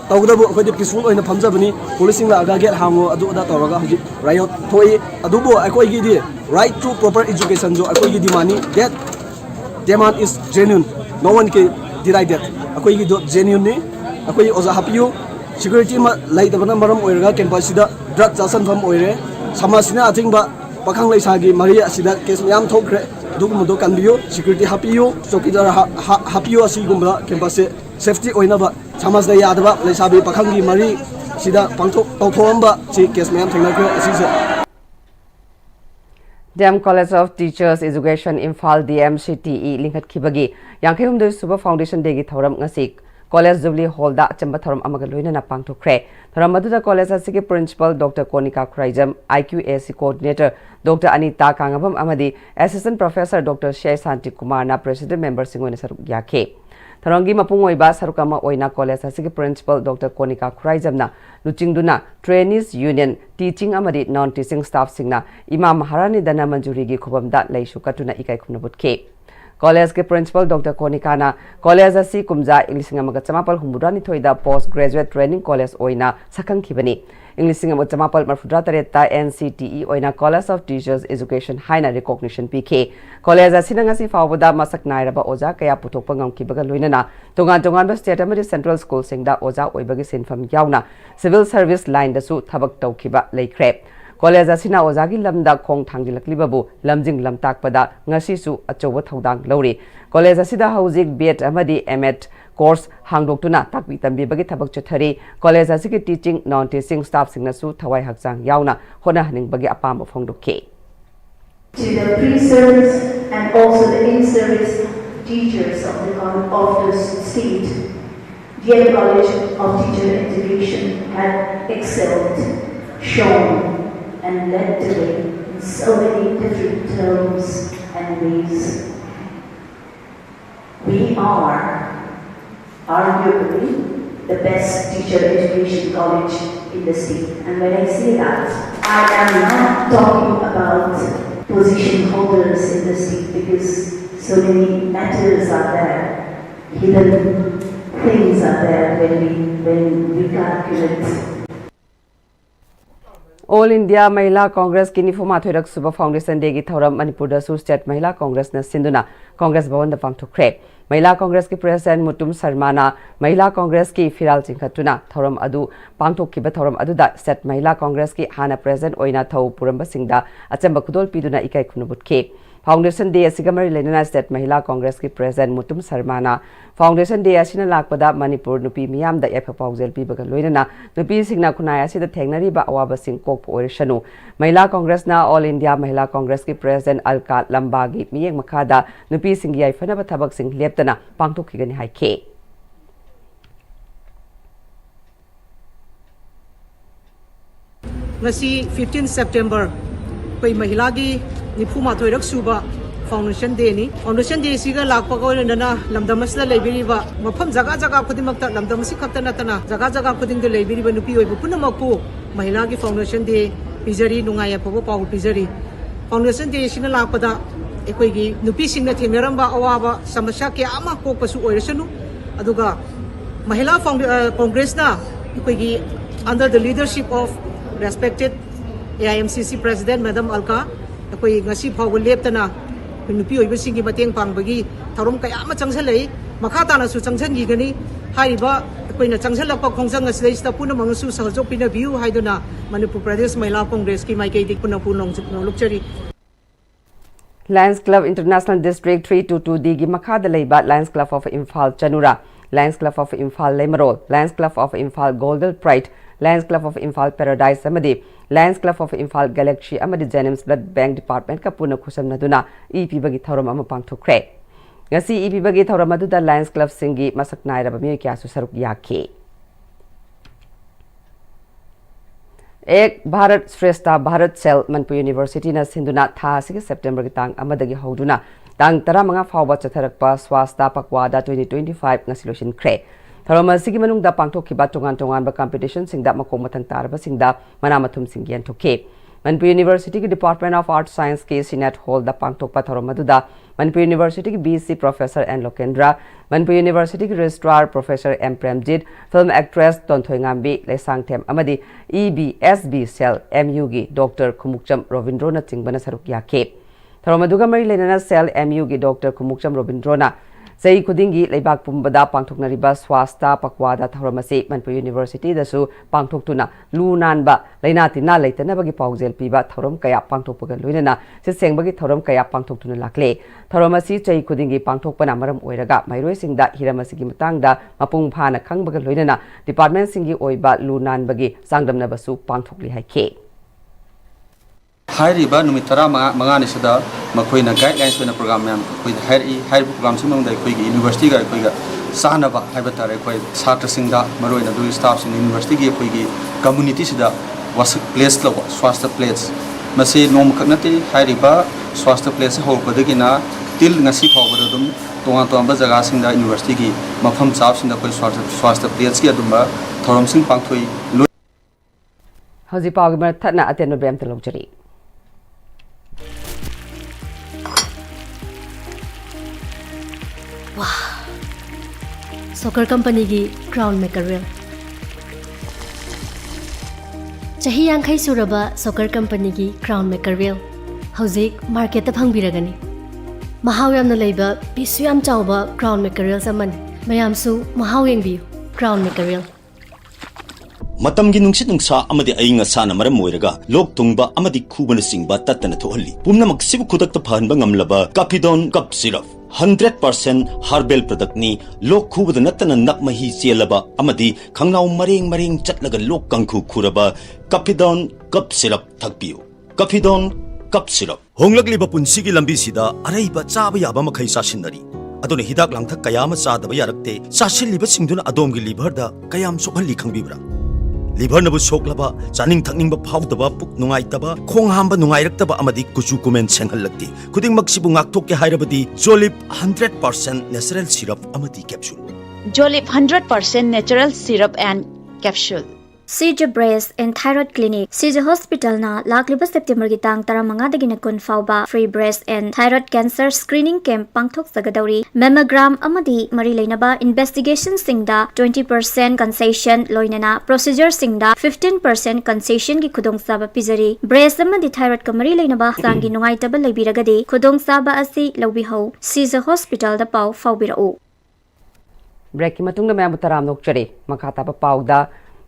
tawdabu akoi peaceful oina phamjabani policing la aga gate hango adu ada tawraga hoji riot thoi adubo akoi gi di right to proper education jo akoi gi dimani that demand is genuine no one can deny that akoi gi do genuine ni akoi oza hapiu security ma laidabana maram oiraga campus sida drug chasan pham oire samasina athingba pakhang laisagi maria sida case yam thokre dugumudo kanbiu security hapiu chokidar hapiu asi gumba campus se safety oina ba samasda yadaba laisabi pakhangi mari sida pangthok tawthomba si case yam thengnakre asi se
Dem College of Teachers Education Imphal DMCTE Linghat Kibagi Yankhehum de Super Foundation Degi Thoram Ngasik College Jubilee Hall da Chamba Thoram Amaga Loina na Pangthokre Thoram Maduda College Asiki Principal Dr. Konika Kraijam IQAC Coordinator Dr. Anita Kangabam Amadi Assistant Professor Dr. Shai Santi Kumar na President Member Singwena Saruk Yake Tharangi mapungoi ba sarukama oina college asigi principal Dr. Konika Kraijamna luchingduna trainees union teaching amadi non teaching staff singna Imam Maharani dana manjuri gi khobamda leisu katuna ikai khunabutke college ke principal Dr. Konika na college asi kumja English ngamaga chamapal humurani thoida post graduate training college oina sakang khibani English ngamaga chamapal marfudra tareta NCTE oina College of Teachers Education haina recognition PK college asina ngasi fawbada masak nairaba oja kaya puthokpa ngamkibaga loinana tongan ba state amadi central school singda oja oibagi sinfam yauna civil service line da su thabak tawkiba leikhre college asina ozagi lamda khong thangjilaklibabu lamjing lamtakpada ngasi su achoba thodang lori college asida hojik BEd amadi MEd course hangdoktuna takbi tambi bagi thabak chathari college asigi teaching non teaching staff singna su thawai hakchang yauna hona haning bagi apam phongdokke
to the pre-service and also the in-service teachers of the state. Dear College of Teacher Education had excelled, shown and led the way in so many different terms and ways. We are arguably the best teacher education college in the state. And when I say that, I am not talking about position holders in the state because so many matters are there, hidden things are there when we calculate.
All India Mahila Congress Kini Fuma Thoirak Super Foundation Degi Thoram Manipur Su State Mahila Congress na Sinduna Congress Bhavan da Pangthokre Mahila Congress ki President Mutum Sarmana Mahila Congress ki Firal Chingkhatuna Thoram adu Pangthokkiba Thoram adu da State Mahila Congress ki Hana President Oina Thau Puramba Singda Achamba Khudol Piduna Ikai Khunubutke Foundation Day Asigamari Lenana State Mahila Congress ki President Mutum Sarmana Foundation Day Asina Lakpada Manipur Nupi Miyam da Efa Pauzel Pibaga Loinana Nupi Singna Kunaya Sida Tengnari ba Awaba Sing Kok Orishanu Mahila Congress na All India Mahila Congress ki President Alka Lambagi Miyeng Makada Nupi Singi Ai Fanaba Thabak Sing Leptana Pangthokigani Haike
Ngasi 15 September koi mahila gi nipuma thoirak suba foundation day नि foundation day सिगा Lakhpa गोइनना लमदमसला लेबिरिबा मफम जगा जगा खुदिमक्ता लमदमसि खक्ता नतना जगा जगा खुदिंग दे लेबिरिबा नुपी ओइबु पुनमकु महिला की foundation day पिजरी नुंगाय फबो पाउ पिजरी foundation day सिना लाखपदा एकोइगी नुपी सिंगना थेंगरंबा अवाबा समस्या के आमा कोकपसु ओइरसनु अदुगा महिला कांग्रेस ना एकोइगी under the leadership of respected AIMCC President Madam Alka अकोई ngasi phawg leptana nupi oiba singi mateng pangbagi thorom kaya ma changsalei makha tana su changsan gi gani haiba akoina changsalakpa khongjang asle sta puna mangsu sahjok pina view haiduna Manipur Pradesh Mahila Congress ki maikei dik puna punong lukchari
Lions Club International District 322 digi makha da leiba Lions Club of Imphal Chanura Lions Club of Imphal Lemarol Lions Club of Imphal Golden Pride Lions Club of Imphal Paradise amadi Lions Club of Imphal Galaxy amadi Jenims Blood Bank Department ka puna khusamnaduna EP bagi thoram ama pangthokre ngasi EP bagi thoram aduda Lions Club singi masak nairaba mi kya su saruk yakhe एक भारत श्रेष्ठ Bharat cell Manpur university ना सिंधुना था सिगे September की तांग अमदगी हौदुना तांग 15 फावबा चथरकपा स्वास्थ्य पकवादा 2025 ngasi losin khre थरम सिगी मनुंग दा पांगथोखिबा तोंगान तोंगान बा कॉम्पिटिशन सिंगदा मकों मथंग तारबा सिंगदा मनामथुम सिंगियन थोखे मनपुर यूनिवर्सिटी की डिपार्टमेंट ऑफ आर्ट साइंस के सीनेट हॉल दा पांगथोकपा थरम मदुदा मनपुर यूनिवर्सिटी की VC professor N Lokendra Manipur university की registrar professor M Premjit film actress Tonthoingambi Leishangthem अमदी EBSB सेल MU की डॉक्टर खुमुकचम रोविंद्रो न चिंगबना सरुक याखे थरम मदुगा मरी लेना सेल MU की डॉक्टर खुमुकचम रोविंद्रो ना Sei kudingi leibak pumbada pangthoknariba swasta pakwada thoramase Manipur University dasu pangthoktuna lunan ba laina tina leitana bagi paujel piba thoram kaya pangthokpaga loinana se sengbagi thoram kaya pangthoktuna lakle thoramasi sei kudingi pangthokpana maram oiraga mairoi singda hiramasi gi matangda mapung phana khangbaga loinana department singi oiba lunan bagi sangdamna basu pangthokli haike
हाइरिबा नुमित 15 निसदा मखोइना guidelines ओइना program मैम कोइ हाइरि programme सिमंग दा कोइ यूनिवर्सिटी गा कोइ सानबा हाइबा तारे कोइ छात्र सिंगदा मरोइना दु स्टाफ सिंग यूनिवर्सिटी गी कोइ कम्युनिटी सिदा वास प्लेस लो स्वास्थ्य प्लेस मसे नोम खनते हाइरिबा स्वास्थ्य प्लेस हो पदगिना तिल ngasi फावबद दुम तोंगा तोंबा जगह सिंगदा यूनिवर्सिटी गी मफम साफ सिंगदा कोइ स्वास्थ्य प्लेस की अदुमा थोरम सिंग पांगथोइ
हजि पाग बर थना अतेन ब्रेम तलौजरी
Soccer company gi crown maker real chahi yankhai suraba soccer company gi crown maker real hauzik market ta phangbiragani mahaw yamna leiba pisu yam chawba crown maker real saman mayam su mahaw yengbi crown maker real
मतमगी नुंगसित नुंगसा अमदि अइंग साना मरम मोइरगा लोक तुंगबा अमदि खुबन सिंगबा तत्तन थोहल्ली पुमनमक सिबु खुदक त फहनबा ngamlaba Capidon cup syrup 100% herbal product ni lok khubad natana nak mahi chelaba amadi khangnaw mareng chatlaga lok kangkhu khuraba Capidon cup syrup thakpiu Capidon cup syrup honglakliba punsigi lambi sida araiba chaba yaba makhai sasinari adone hidak langthak kayama chadaba yarakte sasilliba singduna adomgi liver da kayam sokhalli khangbibra liver nabu soklaba chaning thakning ba phawdaba puk nungai taba khong hamba nungai raktaba amadi kuchu kumen senghallakti khuding maksibu ngakthok ke hairabadi Jolip 100% natural syrup amadi capsule
Jolip 100% natural syrup and capsule
CJ Breast and Thyroid Clinic CJ Hospital na lakliba September ki tang 15 dagina kun fawba free breast and thyroid cancer screening camp pangthok sagadauri mammogram amadi mari leinaba investigation singda 20% concession loinana procedure singda 15% concession ki khudong saba pizari breast amadi thyroid ka mari leinaba sangi nungai tabal leibiragadi khudong saba asi lobi ho CJ Hospital da pau fawbirau
break ki matungda mayam taram nokchari makata pa pauda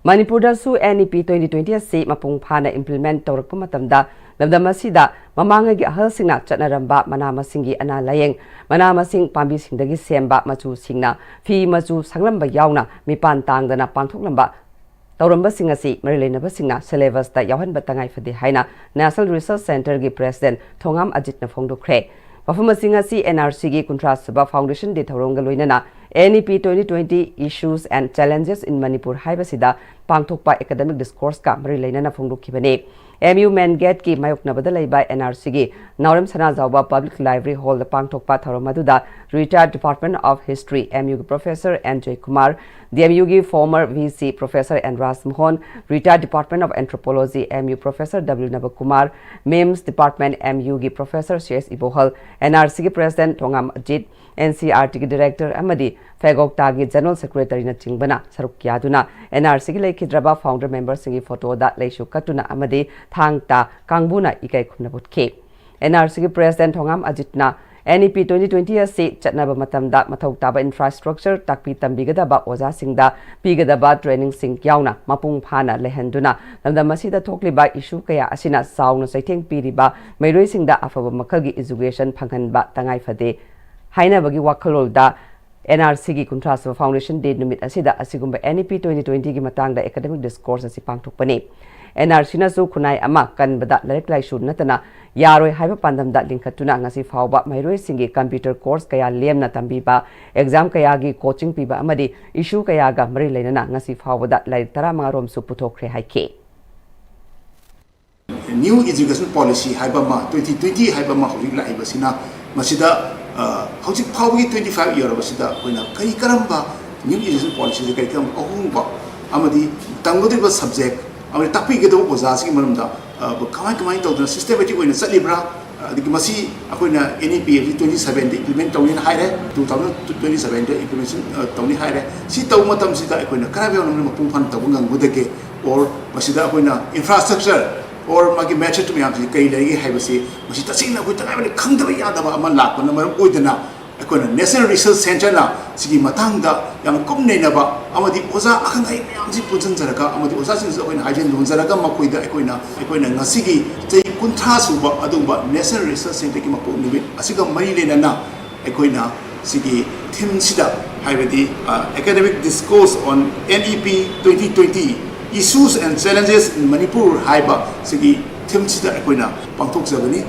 Manipur dasu NEP 2020 asi mapung phana implement tawrakpa matamda lamdamasida mamanga gi ahal singna chatnaramba manama singi ana layeng manama sing pambi singdagi semba machu singna fi machu sanglamba yauna mipan tangdana pangthoklamba tawramba singasi marilena basingna syllabus ta yawhan batangai fade haina National Research Center gi president Thongam Ajit na phongdokre Performance singasi NRC gi kuntra suba foundation de thawronga loinana NEP 2020 Issues and Challenges in Manipur haibasida pangthokpa academic discourse ka mari lainana phongdokhibane MU Main Gate ki mayoknabada laiba NRC gi Naurem Sana Zawba Public Library Hall da pangthokpa thoromaduda retired Department of History MU Professor N.J. Kumar, the MU gi former VC Professor N. Ras Mohan, retired Department of Anthropology MU Professor W. Nabakumar, MEMS Department MU gi Professor C.S. Ibohal, NRC gi President Thongam Ajit, NCRT gi Director Amadi Fegokta gi General Secretary na Chingbana Saruk Yaduna, NRC gi Laikhidraba founder members singi photo da Leishu Katuna Amadi Thangta Kangbuna Ikai Khumnabutke. NRC gi President Thongam Ajitna NEP 2020 asi chatnaba matamda mathau taba infrastructure takpi tambigadaba oza singda pigadaba training sing yauna mapung phana lehenduna lamda masida thokliba issue kaya asina sauna saitheng piriba mairoi singda afaba makhalgi education phanghanba tangai phade haina bagi wakhalolda NRC gi Kuntras Foundation Day numit asida asigumba NEP 2020 gi matangda academic discourse asi pangthokpani NRC na su kunai ama kanbada larik laishu natana yaroi haiba pandamda linkhatuna ngasi fawba mairoi singi computer course kaya lemna tambiba exam kaya gi coaching piba amadi issue kaya ga mari lainana ngasi fawbada larik tara mangarom su puthokre haike
new education policy haiba ma 2020 haiba ma horik la haiba sina masida hojik fawgi 25 year basida koina kai karamba new education policy de kai karam ahumba amadi tangodiba subject amadi takpi gedo ozasi ki manamda kamai tawdana systematic oina salibra digi masi akoina NEP 27 de implement tawin haire 2027 de implementation tawni haire si taw matam sida akoina karabe onam mapung phan tawungang budake or masida akoina infrastructure or magi match to me am kai legi haibasi masi tasing na ko tangai khangdaba yadaba ama lakpa na maram oidana akoina national research center na sigi matangda yam komnei na ba amadi oza akhangai yam si punjan jaraka amadi oza sing akoina hajen don jaraka makoida akoina ngasigi chei kuntha suba adumba national research center ki mapo nibe asiga mari lena na akoina sigi theme sida haibadi academic discourse on NEP 2020 Issues and Challenges in Manipur haiba sigi theme sida akoina pangthok jabani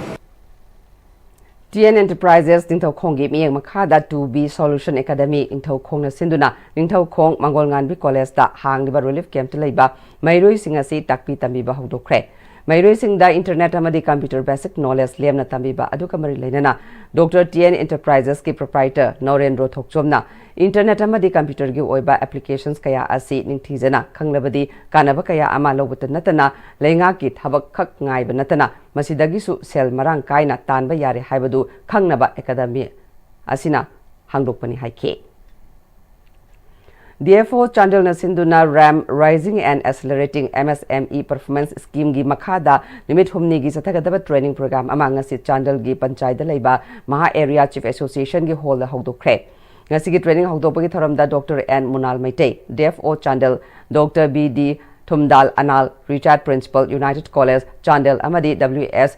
TN Enterprises Ningthau Khonggi Miyeng Makhada 2B Solution Academy Ningthau Khongna Sinduna Ningthau Khong Mangol Nganbi College da Hangliba Relief Camp to Leiba Mairoi Singasi Takpi Tambiba Hodokre Mairoi Singda Internet Amadi Computer Basic Knowledge Lemna Tambiba Aduka Mari Lenana Dr. TN Enterprises ki proprietor Norendro Thokchomna Internet Amadi Computer gi oiba applications kaya asi ningthijana khanglabadi kanaba kaya ama lobut natana lenga ki thabak khak ngai banatana masidagi su sel marang kaina tanba yare haibadu khangnaba academy asina hangdokpani haike DFO Chandel Nasinduna RAM Rising and Accelerating MSME Performance Scheme gi makhada nimit humni gi sathagadaba training program amang asi Chandel gi panchayat da leiba Maha Area Chief Association gi hall hogdokre ngasi gi training hogdopagi thoramda Dr. N Munal Maitei DFO Chandel Dr. BD Thumdal Anal Retired Principal United College Chandel amadi WS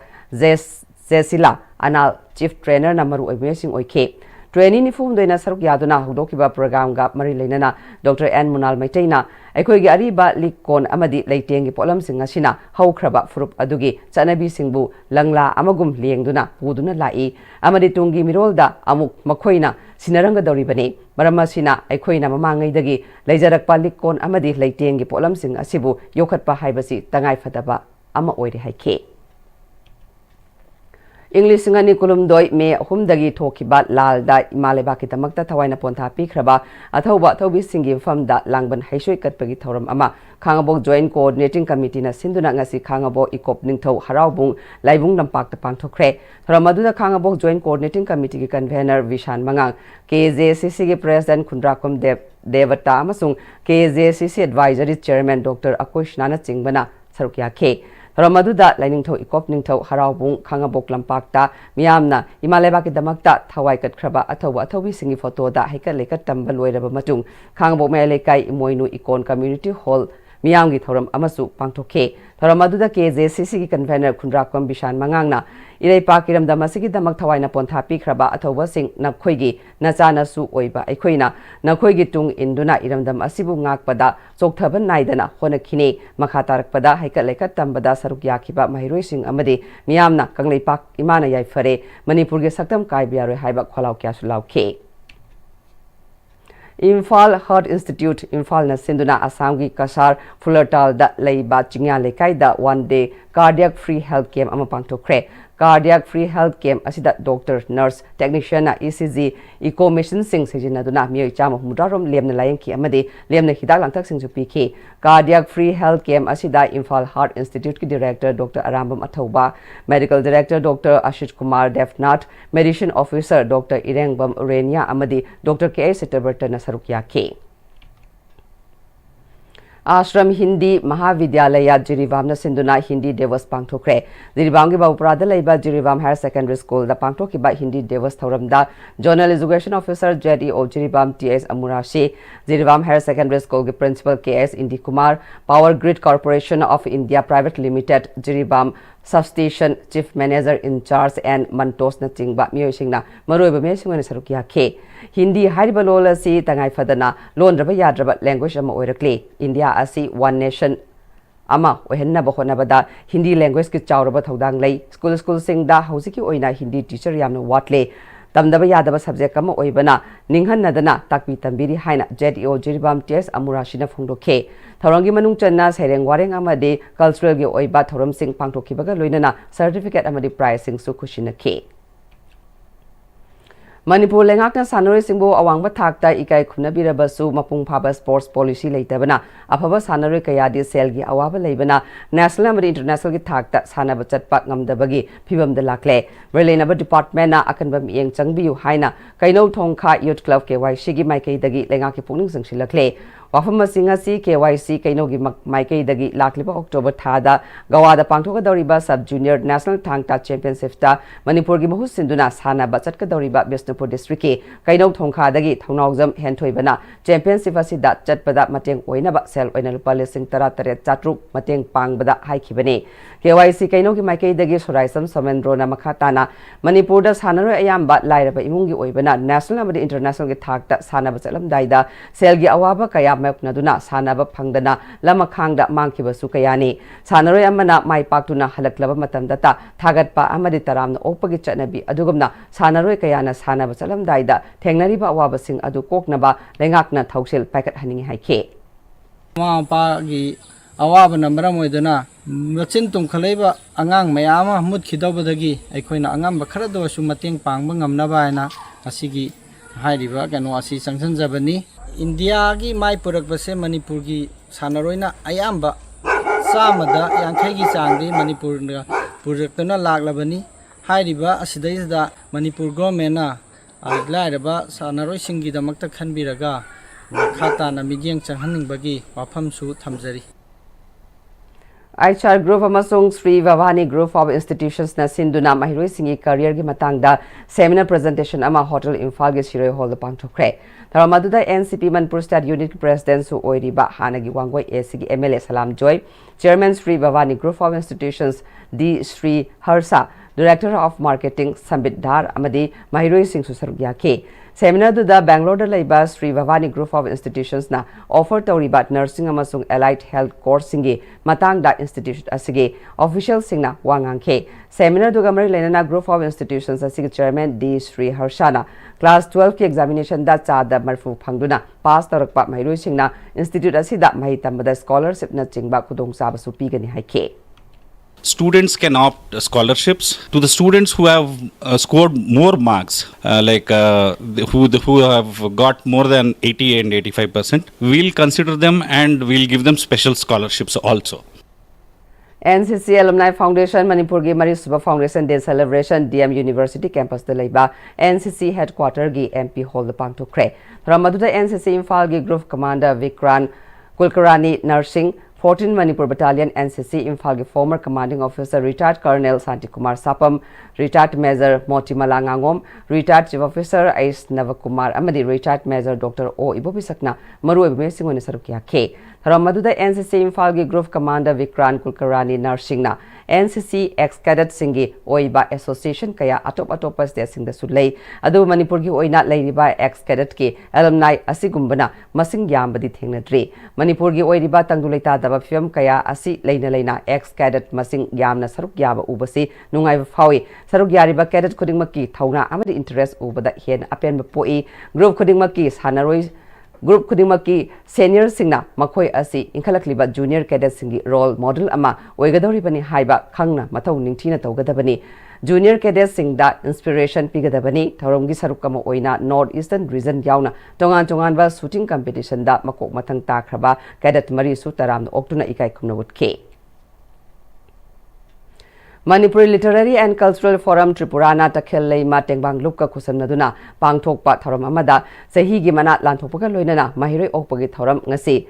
Zesila Anal Chief Trainer namaru oibesing oike Training ni fum doina saruk yaduna hogdokiba program ga mari leinana Dr. N Munal Maitena aikoi gi ariba likon amadi leitengi polam singa sina haukraba furup adugi chanabi singbu langla amagum lengduna puduna lai amadi tungi mirolda amuk makhoina sinaranga doribani marama sina aikoina mamangai dagi leijarakpa likon amadi leitengi polam sing asibu yokhatpa haibasi tangai fadaba ama oire haike English ngani kulum doi me humdagi thokiba lalda imaleba ki tamakta thawaina pontha pikraba athauba thobi singi famda langban haisoi katpagi thoram ama khangabok joint coordinating committee na sinduna ngasi khangabo ikop ningthau haraubung laibung lampak ta pangthokre thramadu da khangabok joint coordinating committee ki convener Vishan Mangang KJCC ki president Khundrakom Devata amasung KJCC advisory chairman Dr. Akosh Nana Chingbana sarukya ke Ramaduda Lining Tho Ikop Ningthau Haraubung Khangabok Lampakta Miyamna Imaleba ki damakta thawai kat khraba athawa athawi singi photo da heka lekat tambal loiraba matung Khangabok Melekai Imoinu Ikon Community Hall Miyamgi thoram amasu pangthoke Ramaduda KJCC ki convener Khundrakom Bishan Mangangna Irei Pakiram damasigi damak thawaina pontha pikraba athawa sing nakhoigi nachana su oiba aikhoina nakhoigi tung induna iramdam asibu ngakpada chokthaban naidana honakhine makhatarakpada haikalekat tambada saruk yakhiba mahiroi sing amadi miyamna kangleipak imana yaifare Manipur ge saktam kaibiaroi haiba kholau kya sulauke Imphal Heart Institute Imphal na sinduna Assamgi Kasar Fullertal da leiba chingya lekai da 1-day cardiac free health camp ama pangthokre. Cardiac free health camp asida doctor, nurse, technician na ECG, eco mission sing sijinaduna miyoi chama mudarom lemna layengki amade lemna hidak langtak sing piki. Cardiac free health camp asida Imphal Heart Institute ki director Dr. Arambam Athauba, medical director Dr. Ashish Kumar Devnath, medicine officer Dr. Irengbam Urenia amade Dr. K. Sitterberta na sarukya ke. Ashram Hindi Mahavidyalaya Jiribam na sinduna Hindi Devas pangthokre. Jiribam ki bauprada laiba Jiribam Higher Secondary School da pangthoki ba Hindi Devas thoramda Journal Education Officer JDO Jiribam TS Amurashi, Jiribam Higher Secondary School ki Principal KS Indi Kumar, Power Grid Corporation of India Private Limited Jiribam Substation Chief Manager in Charge and Mantos na chingba miyoi singna maroiba me singone sarukya ke. Hindi hariba lol asi tangai fadana londraba yadraba language ama oirakle. India asi one nation ama ohenna bahonabada Hindi language ki chauraba thodang lei. School singda hausiki oina Hindi teacher yamna watle. Tamdaba yadaba subject ama oibana ninghan nadana takpi tambiri haina JDO Jiribam TS Amurashina phongdoke. Thorangi manung channa sereng wareng amade cultural gi oiba thoram sing pangthokibaga loinana certificate amadi prize sing su khushina ke. Manipur lengakna sanore singbo awangba thakta ikai khumna birabasu mapung phaba sports policy leitabana afaba sanore kayadi sel gi awaba leibana national amadi international gi thakta sanaba chatpa ngamdabagi phibamda lakle relenaba department na akanba mieng changbiu haina kaino thongkha youth club KYC gi maikai dagi lengaki pungning sangsilakle wafam masingasi KYC kaino gi maikai dagi lakliba October thada gawada pangthoka doriba sub junior national thangta championship ta Manipur gi mahus sinduna sanaba chatka doriba Bisnupur district ki kaino thongkha dagi thongnawjam henthoi championship asida chatpada mateng oinaba sel oina lupa lising tara chatruk mateng pangbada haikibane KYC kaino gi maikai dagi soraisam somendro na makhatana Manipur da sanaro ayamba lairaba imungi oibana national amadi international gi thakta sanaba chalam daida sel gi awaba kaya Naduna Sanaba Pangdana Lamakhangda Mankibasu Kayani Sanaro Amana Mai Paktuna Halaklaba Matandata Tagatpa Amadi Taram Opagi Chanabi Adugumna Sanaro Kayana Sanaba Salam Daida Tengnariba Wabasing Adu Koknaba Lengakna Tausil Packet Haning Hike
Pagi Awaba Namramoidana Machin Tum Kaleba Angang Mayama Mut Kidobadagi Equina Angam Bakarado Sumating Pangbangam Nabaina Asigi Haidiva and Wasi Sansan Zabani India ki mai purak base Manipur ki sanaroina ayamba samada yankhai gi changdi Manipur na purak na laglabani hairiba asidai da Manipur government na lairaba sanaroi singi damakta khanbiraga khata na migyeng changhaning bagi wafam su thamjari
HR Group amasung Sri Vavani Group of Institutions na sinduna mahiroi singi career gi matangda seminar presentation ama Hotel Imphal gi Shiroi Hall da pangthokre. Tharamaduda NCP Manipur State Unit President su oiriba hanagi wangoi ACG MLA Salam Joy, Chairman Sri Vavani Group of Institutions D Sri Harsa, Director of Marketing Sambit Dar amadi mahiroi sing su sarugya ke. Seminar da Bangalore da laiba Sri Vavani Group of Institutions na offer tauriba nursing amasung allied health course singi matang da institution asige official singna wangang ke. Seminar da gamari lenana Group of Institutions asige Chairman D Sri Harshana class 12 ki examination da chada marfu phangduna pass tarakpa mahiroi singna institute asida mahi tambada scholarship na chingba khudong saba su pigani haike.
Students can opt scholarships to the students who have scored more marks, who have got more than 80 and 85%. We'll consider them and we'll give them special scholarships also.
NCC Alumni Foundation Manipur gi Mari Suba Foundation Day Celebration DM University campus da laiba NCC headquarter gi MP Hall da pangthokre. Ramaduda NCC Imphal gi Group Commander Vikran Kulkarani Nursing 14 Manipur Battalion NCC Imphal gi former commanding officer retired Colonel Santi Kumar Sapam, retired Major Moti Malangangom, retired Chief Officer Ais Navakumar amadi retired Major Dr. O Ibobisakna Maru Ebmesingone sarukya ke. Ramaduda NCC Imphal gi Group Commander Vikran Kulkarani Nursing na NCC ex-cadet singi oiba association kaya atop state sing da sulai adu Manipur gi oina leiriba ex-cadet ki alumni asigumbana masing yambadi thengnadri Manipur gi oiriba tangduleita daba film kaya asi leina ex-cadet masing yamna saruk yaba ubasi nungai fawi saruk yariba cadet khudingmaki thauna amadi interest ubada hen apen poi group khudingmaki sanaroi Group Kudimaki Senior Singna Makoi Asi Inkalakliba Junior Cadet Singi Role Model Ama Oigadori Bani Haiba Kangna Matau Ningtina Togadabani Junior Cadet Singda Inspiration Pigadabani Tarongi Sarukama Oina North Eastern Region Yauna Tongan Tonganba Shooting Competition da Makok Matang Takraba Cadet Mari Sutaram Oktuna Ikai Kumnawut K Manipuri Literary and Cultural Forum Tripurana Takhellei Matengbang Lupka Kusamnaduna Pangthokpa Thoram Amada Sahigi Manat Lanthopaga Loinana Mahiroi Okpagi Thoram Ngasi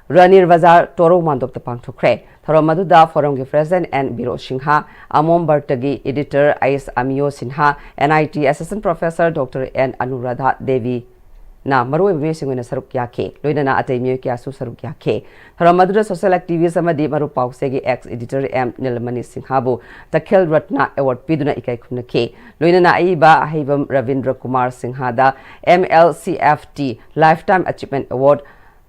Ranir Bazar Toro Mandop the Pangthokre Thoram Maduda Forum gi President and Biro Singha Amom Bartagi Editor Ais Amio Sinha NIT Assistant Professor Dr. N Anuradha Devi na maroi bemesingona saruk yake loinana atei myo kya su saruk yake thoram madura social activist amadi maru pausegi ex editor M Nilmani Singhabu Takhel Ratna Award piduna ikai khumna ke loinana aiba ahibam Ravindra Kumar Singhada MLCFT Lifetime Achievement Award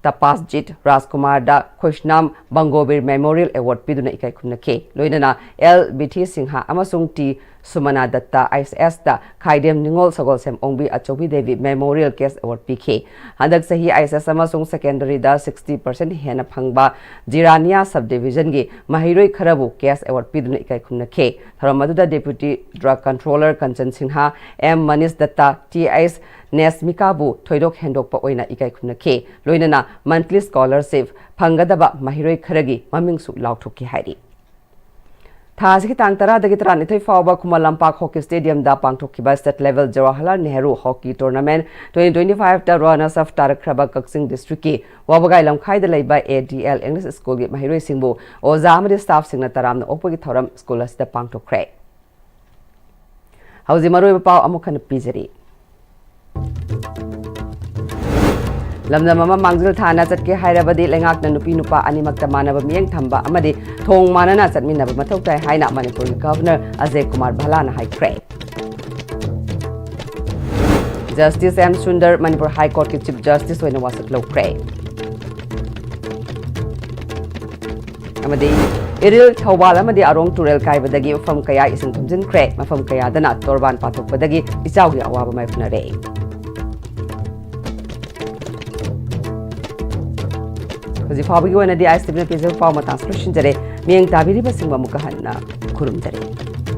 Tapasjit Rajkumar da Khoshnam Bangobir Memorial Award piduna ikai khumna ke loinana LBT Singha amasung T Sumana Datta ISS da Khaidem Ningol Sagol Sem Ongbi Achobi Devi Memorial Case Award PK Handak Sahi ISS amasung secondary da 60% hena phangba Jirania subdivision gi Mahiroi Kharabu Case Award piduna ikai khumna ke Tharamadu Deputy Drug Controller Kanchan Sinha M Manish Datta TIS Nesmikabu Thoidok Hendokpa Oina ikai khumna ke loinana monthly scholarship phangadaba Mahiroi Kharagi mamingsu lauthoki hairi Thasiki Tangtara the Gitranithoi Fauba Kumalampak Hockey Stadium da Pangtokiba State Level Jawaharlal Nehru Hockey Tournament 2025 the runners of Tarakraba Kaksing District ki Wabagai Lamkhai the Laiba ADL English School gi Mahiroi Singbu Ozamadi staff Singna Taram Opagi Thoram School as the Pangtokre Hausi Maroi Pau Amukan Pizeri Lamda Mama Mangzil Thana Zatke Hairabadi Lengak Nanupi Nupa Animakta Manaba Miang Tamba Amadi Thong Manana Zatmina Matokta Haina Manipuri Governor Ajay Kumar Bhalana High Cray Justice M. Sundar Manipur High Court ki Chief Justice Oina Wasak Low Cray Amadi Iril Thawal Amadi Arong Turel Kaibadagi Ufam Kaya Ising Tumjin Cray Mafam Kaya Dana Torban Patok Badagi Isawi Awaba Maifunare Because if I go in the ISTV, I will find my transcription. I will find my transcription.